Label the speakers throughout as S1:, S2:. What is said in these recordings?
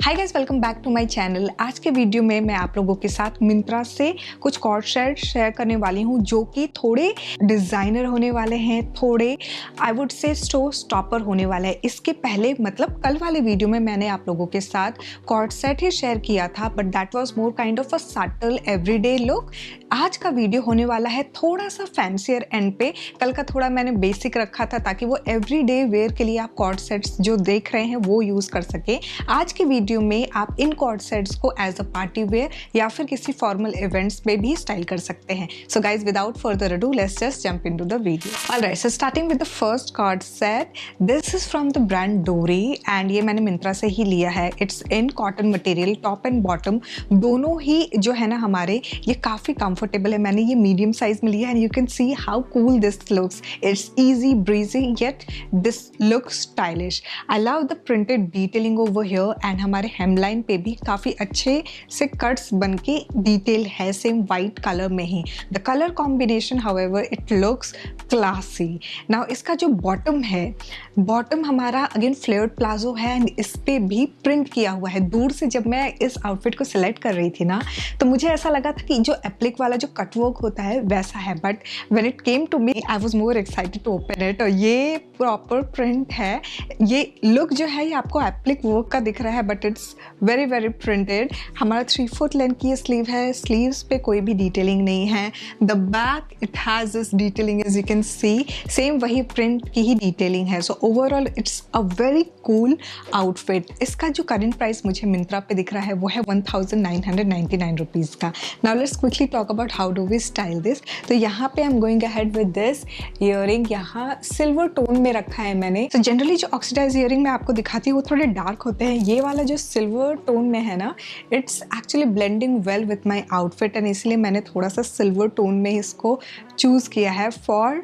S1: Hi guys, welcome back to my channel. आज के video में मैं आप लोगों के साथ मिंत्रा से कुछ कॉर्ड सेट शेयर करने वाली हूँ जो कि थोड़े डिज़ाइनर होने वाले हैं, थोड़े आई वुड से शो स्टॉपर होने वाले हैं। इसके पहले मतलब कल वाले वीडियो में मैंने आप लोगों के साथ कॉर्ड सेट ही शेयर किया था, but that was more kind of a subtle everyday look. आज का वीडियो होने वाला है थोड़ा सा फैंसियर एंड पे। कल का थोड़ा मैंने बेसिक रखा था ताकि वो एवरीडे वेयर के लिए आप कॉर्ड सेट्स जो देख रहे हैं वो यूज़ कर सके। आज की वीडियो में आप इन कॉर्ड सेट्स को एज अ पार्टी वेयर या फिर किसी फॉर्मल इवेंट्स में भी स्टाइल कर सकते हैं। So guys, without further ado, let's just jump into the video. Alright, so starting with the first cord set. This is from the brand डोरी and ये मैंने मिंत्रा से ही लिया है। It's in cotton material, top and bottom दोनों ही जो है ना हमारे, ये काफ़ी कंफर्टेबल है। मैंने ये मीडियम साइज में लिया है and you can see how cool this looks. It's easy breezy yet this looks stylish. I love the printed detailing over here and हमारे हेमलाइन पे भी काफ़ी अच्छे से कट्स बन के डिटेल है, सेम वाइट कलर में ही। The colour combination however it looks classy. Now इसका जो बॉटम है, बॉटम हमारा अगेन फ्लेयर्ड प्लाजो है एंड इस पे भी प्रिंट किया हुआ है। दूर से जब मैं इस आउटफिट को सिलेक्ट कर रही थी ना, तो मुझे ऐसा लगा था कि जो एप्लिक वाला जो कटवर्क होता है वैसा है, but when it came to me I was more excited to open it. और ये प्रॉपर प्रिंट है। ये लुक जो है ये आपको एप्लिक वर्क का दिख रहा है, but it's very very printed. हमारा 3 फुट लेंथ की ये स्लीव है। स्लीव्स पे कोई भी डिटेलिंग नहीं है। The back it has this detailing, as you can see same वही प्रिंट की ही डिटेलिंग है। So overall it's a very cool outfit. इसका जो करंट प्राइस मुझे मिंत्रा पे दिख रहा है वो है 1999 रुपीज़ का। Now let's quickly talk about how do we style this. तो यहाँ पे I am going ahead with this earring. यहाँ सिल्वर टोन में रखा है मैंने। तो जनरली जो ऑक्सीडाइज ईयरिंग मैं आपको दिखाती हूँ वो थोड़े डार्क होते हैं। ये वाला जो सिल्वर टोन में है ना, it's actually blending well with my outfit and इसलिए मैंने थोड़ा सा सिल्वर टोन में इसको चूज़ किया है। For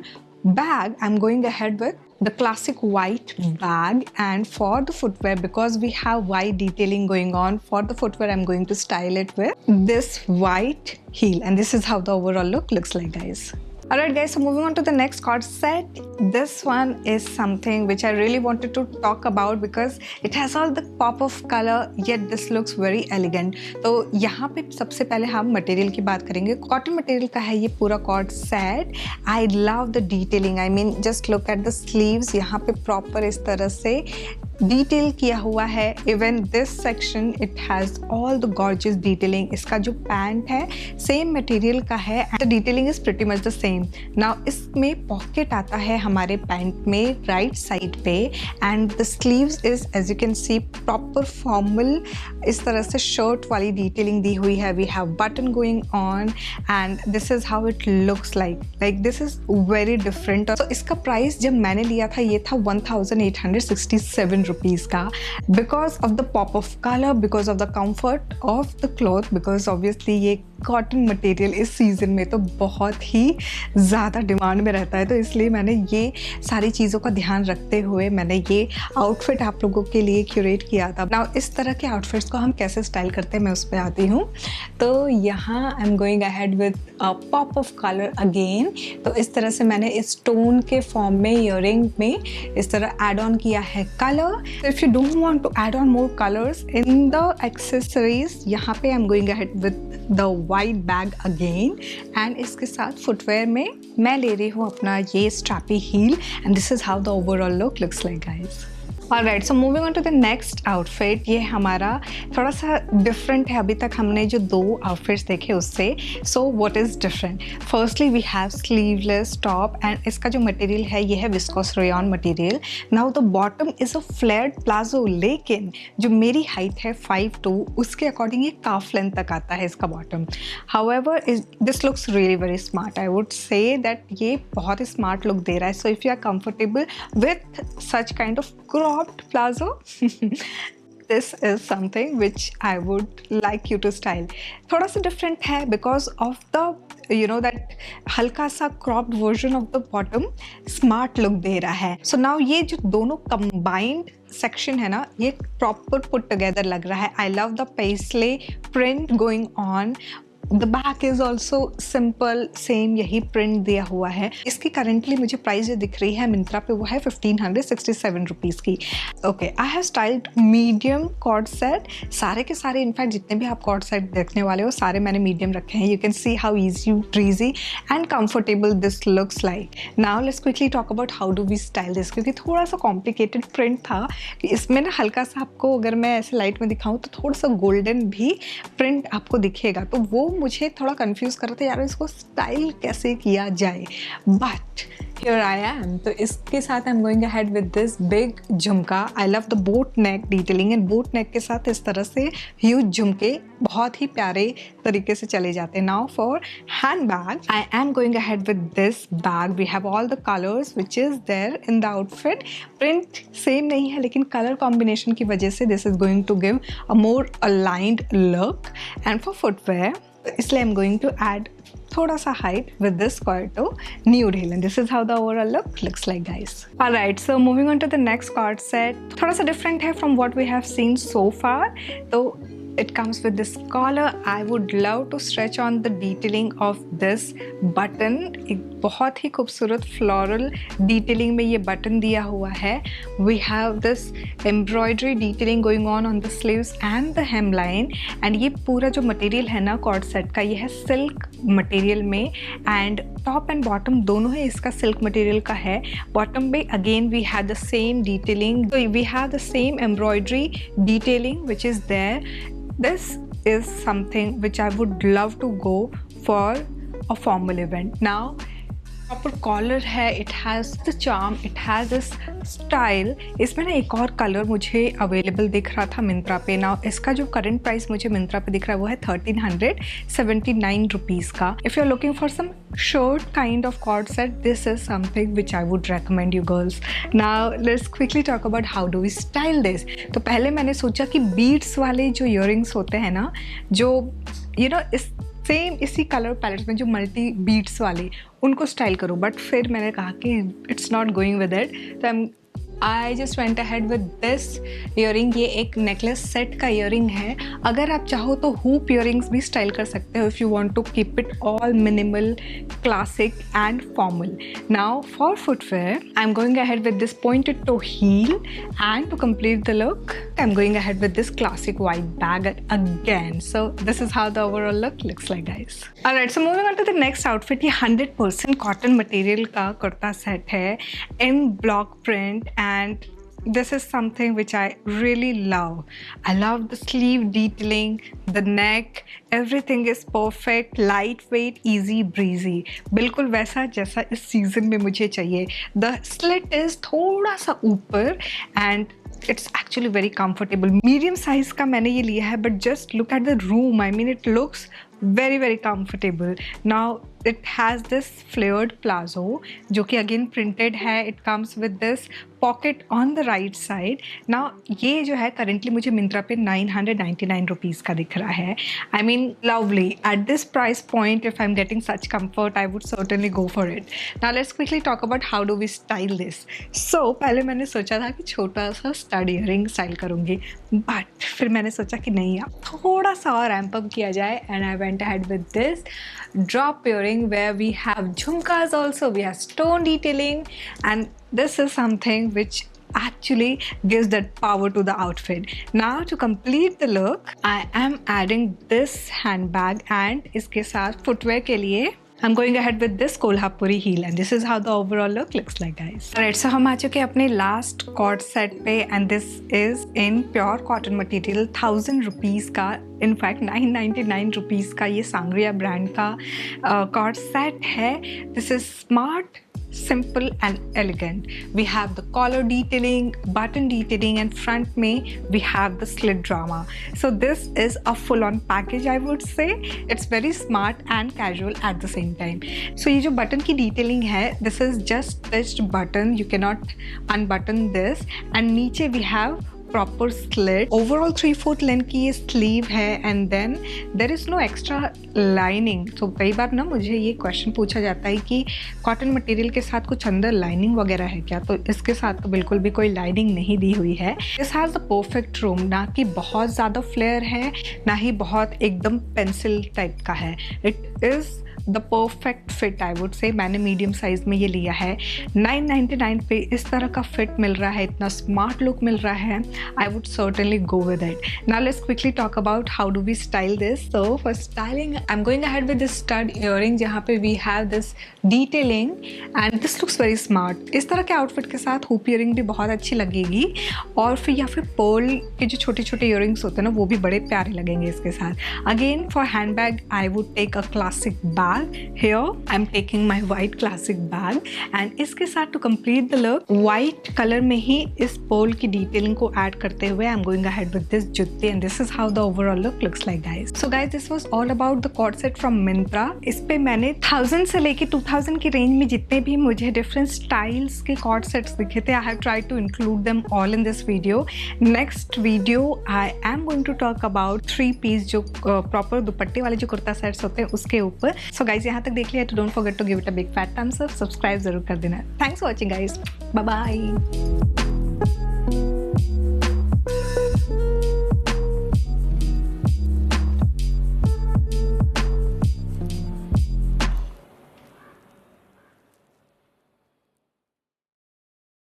S1: bag I'm going ahead with the classic white bag, and for the footwear, because we have white detailing going on, for the footwear I'm going to style it with this white heel, and this is how the overall look looks like, guys. Alright guys, so moving on to the next card set. This one is something which I really wanted to talk about because it has all the pop of color, yet this looks very elegant. तो यहाँ पे सबसे पहले हम material की बात करेंगे। Cotton material का है ये पूरा co-ord set. I love the detailing. I mean just look at the sleeves. यहाँ पे प्रॉपर इस तरह से डिटेल किया हुआ है। Even this section it has all the gorgeous detailing. इसका जो पैंट है सेम मटेरियल का है and the detailing is pretty much the same. Now इसमें पॉकेट आता है हमारे पैंट में राइट साइड पे and the sleeves is as you can see proper formal इस तरह से शर्ट वाली डिटेलिंग दी हुई है। We have button going on and this is how it looks like this is very different. तो इसका प्राइस जब मैंने लिया था ये था 1867 रुपीज़ का, because of the pop of colour, because of the comfort of the cloth, because obviously ये कॉटन मटेरियल इस सीज़न में तो बहुत ही ज़्यादा डिमांड में रहता है। तो इसलिए मैंने ये सारी चीज़ों का ध्यान रखते हुए मैंने ये आउटफिट आप लोगों के लिए क्यूरेट किया था। नाउ इस तरह के आउटफिट्स को हम कैसे स्टाइल करते हैं मैं उस पर आती हूँ। तो यहाँ आई am going ahead with a pop of colour again. तो इस तरह से मैंने इस टोन के फॉर्म में ईयरिंग में इस तरह एड ऑन किया है colour. If you don't want to add on more colours in the accessories, यहाँ पे I am going ahead with the white bag again and इसके साथ फुटवेयर में मैं ले रही हूँ अपना ये strappy heel and this is how the overall look looks like, guys. Alright, so moving on to the next outfit. ये हमारा थोड़ा सा डिफरेंट है। अभी तक हमने जो 2 आउटफिट्स देखे उससे। So what is different? Firstly we have sleeveless top and इसका जो मटेरियल है ये है viscose rayon material. Now the bottom is a flared palazzo, लेकिन जो मेरी हाइट है 5'2", उसके अकॉर्डिंग ये काफ लेंथ तक आता है इसका bottom. However this looks really very smart. I would say that ये बहुत ही स्मार्ट लुक दे रहा है। So if you are comfortable with such kind of cropped plazo this is something which I would like you to style. थोड़ा सा different है because of the that हल्का सा cropped version of the bottom smart look दे रहा है। So now ये जो दोनों combined section है ना, ये proper put together लग रहा है। I love the paisley print going on the back is also simple, same यही प्रिंट दिया हुआ है। इसकी करेंटली मुझे प्राइस जो दिख रही है मिंत्रा पे वो है 1567 रुपीज़ की। Okay, I have styled medium co-ord set. सारे के सारे इनफैक्ट जितने भी आप कॉर्ड सेट देखने वाले हो सारे मैंने मीडियम रखे हैं। You can see how easy, breezy and comfortable this looks like. Now let's quickly talk about how do we style this, क्योंकि थोड़ा सा कॉम्प्लिकेटेड प्रिंट था। इसमें ना हल्का सा आपको, अगर मैं ऐसे लाइट में दिखाऊँ तो थोड़ा सा गोल्डन भी प्रिंट आपको दिखेगा, तो वो मुझे थोड़ा कंफ्यूज कर रहा था यार इसको स्टाइल कैसे किया जाए, बट हियर आई एम। तो इसके साथ I am going ahead with this big jhumka. I love the boat neck detailing, and boat neck के साथ इस तरह से ह्यूज झुमके बहुत ही प्यारे तरीके से चले जाते हैं। Now for hand bag, I am going ahead with this bag. We have all the colours which is there in the outfit. Print same नहीं है लेकिन कलर कॉम्बिनेशन की वजह से this is going to give a more aligned look. And for footwear, इसलिए I am going to add थोड़ा सा height with this skirt nude heel, and this is how the overall look looks like, guys. Alright, so moving on to the next card set, थोड़ा सा different है from what we have seen so far. तो it comes with this collar. I would love to stretch on the detailing of this button. एक बहुत ही खूबसूरत floral detailing में ये button दिया हुआ है. We have this embroidery detailing going on the sleeves and the hemline. And ये पूरा जो material है ना cord set का, ये है silk material में, and top and bottom दोनों है इसका silk material का है. Bottom में again we have the same detailing. So we have the same embroidery detailing which is there. This is something which I would love to go for a formal event. Now proper collar है, it has the charm, it has this style. इसमें ना एक और colour मुझे available दिख रहा था मिंत्रा पे। ना इसका जो करंट प्राइस मुझे मिंत्रा पे दिख रहा है वो है 1379 रुपीज़ का। If you are looking for some short kind of co-ord set, this is something which I would recommend you girls. Now let's quickly talk about how do we style this. तो पहले मैंने सोचा कि beads वाले जो earrings होते हैं ना, जो यू नो इस सेम इसी कलर पैलेट्स में जो मल्टी बीट्स वाले, उनको स्टाइल करो, बट फिर मैंने कहा कि it's not going with it, तो I just went ahead with this earring. ये एक नेकलेस सेट का ईयरिंग है। अगर आप चाहो तो हुप ईयरिंग्स भी स्टाइल कर सकते हो if you want to keep it all minimal, classic and formal. Now for footwear, I am going ahead with this pointed toe heel, and to complete the look I am going ahead with this classic white bag again. So this is how the overall look looks like, guys. Alright, so moving on to the next outfit. ये 100% cotton material का kurta set है in block print, and this is something which I really love. I love the sleeve detailing, the neck, everything is perfect, lightweight, easy breezy. बिल्कुल वैसा जैसा इस season में मुझे चाहिए. The slit is थोड़ा सा ऊपर and it's actually very comfortable. Medium size का मैंने ये लिया है, but just look at the room. I mean, it looks very comfortable. Now it has this flared palazzo जो कि again printed है. It comes with this pocket on the right side. Now ये जो है currently मुझे मिंत्रा पे 999 rupees का दिख रहा है. I mean, lovely. At this price point, if I'm getting such comfort, I would certainly go for it. Now let's quickly talk about how do we style this. So पहले मैंने सोचा था कि छोटा सा stud earring स्टाइल करूँगी, but फिर मैंने सोचा कि नहीं, अब थोड़ा सा और रैम्प अप किया जाए, and I went ahead with this drop earring where we have jhumkas also, we have stone detailing, and this is something which actually gives that power to the outfit. Now to complete the look, I am adding this handbag, and इसके साथ footwear के लिए I'm going ahead with this Kolhapuri heel, and this is how the overall look looks like, guys. Alright, so हम आ चुके हैं अपने last cord set पे, and this is in pure cotton material, 1000 rupees का, in fact 999 rupees का ये सांग्रिया brand का cord set है. This is smart, simple and elegant. We have the collar detailing, button detailing, and front में we have the slit drama. So this is a full-on package, I would say. It's very smart and casual at the same time. So ये जो button की detailing है, this is just stitched button. You cannot unbutton this. And नीचे we have proper slit, overall 3/4 length की ये sleeve है and then there is no extra lining. तो कई बार ना मुझे ये क्वेश्चन पूछा जाता है कि कॉटन मटेरियल के साथ कुछ अंदर लाइनिंग वगैरह है क्या, तो इसके साथ तो बिल्कुल भी कोई लाइनिंग नहीं दी हुई है। This has the perfect room, ना कि बहुत ज़्यादा फ्लेयर है ना ही बहुत एकदम पेंसिल टाइप का है। It is the perfect fit I would से। मैंने मीडियम साइज में ये लिया है। 999 पे इस तरह का फिट मिल रहा है, इतना स्मार्ट लुक मिल रहा है, I would certainly go with it. Now let's quickly talk about how do we style this. So for styling I am going ahead with this stud earring, जहाँ पे we have this detailing and this looks very smart. इस तरह के outfit के साथ hoop earring भी बहुत अच्छी लगेगी, और फिर या फिर पर्ल के जो छोटे छोटे ईयरिंग्स होते हैं ना, वो भी बड़े प्यारे लगेंगे इसके साथ। Again for hand bag I would take a classic bag. Here I'm taking my white classic bag and इसके साथ to complete the look white color में ही इस पर्ल की डिटेलिंग को ऐड करते हुए I'm going ahead with this जुत्ती and this is how the overall look looks like guys. So guys this was all about the cord set from Myntra. इस पे मैंने 1000 से लेके 2000 की रेंज में जितने भी मुझे डिफरेंट स्टाइल्स के कॉर्ड सेट्स दिखे थे, I have tried to include them all in this video. Next video I am going to talk about 3 piece जो प्रॉपर दुपट्टे वाले जो कुर्ता सेट्स होते हैं उसके ऊपर। So guys यहाँ तक देख लिया तो don't forget to give it a big fat thumbs up, subscribe जरूर कर देना। Thanks for watching guys, bye bye.